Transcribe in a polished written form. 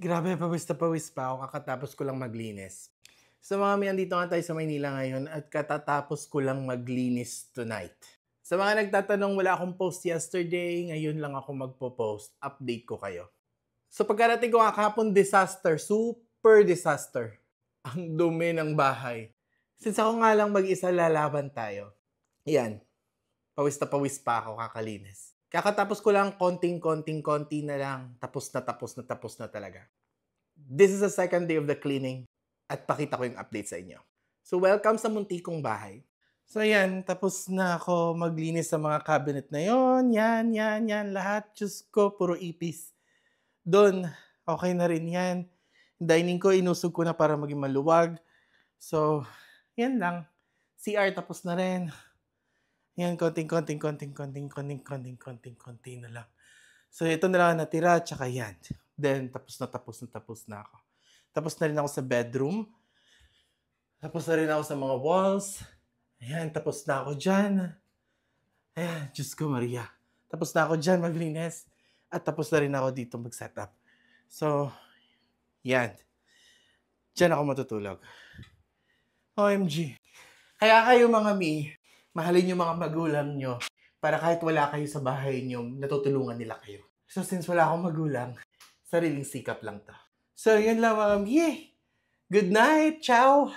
Grabe, pawis na pawis pa ako kakatapos ko lang maglinis. So mga mi, andito nga tayo sa Maynila ngayon at katatapos ko lang maglinis tonight. Sa mga nagtatanong, wala akong post yesterday, ngayon lang ako magpo-post. Update ko kayo. So pagkarating ko nga kahapon, disaster, super disaster. Ang dumi ng bahay. Since ako nga lang mag-isa, lalaban tayo. Yan, pawis na pawis pa ako kakalinis. Kakatapos ko lang konti na lang, tapos na talaga. This is the second day of the cleaning at pakita ko yung update sa inyo. So welcome sa muntikong bahay. So yan, tapos na ako maglinis sa mga cabinet na yon. Yan, lahat. Diyos ko, puro ipis. Doon, okay na rin yan. Dining ko, inusog ko na para maging maluwag. So, yan lang. CR tapos na rin. Yan, konting na lang. So, ito na lang natira, tsaka yan. Then, tapos na ako. Tapos na rin ako sa bedroom. Tapos na rin ako sa mga walls. Ayan, tapos na ako dyan. Ayan, Diyos ko Maria. Tapos na ako dyan maglinis. At tapos na rin ako dito mag-setup. So, yan. Dyan ako matutulog. OMG. Kaya kayo mga mi, mahalin yung mga magulang nyo para kahit wala kayo sa bahay nyo, natutulungan nila kayo. So, since wala akong magulang, sariling sikap lang to. So, yun lang mga mi. Good night. Ciao!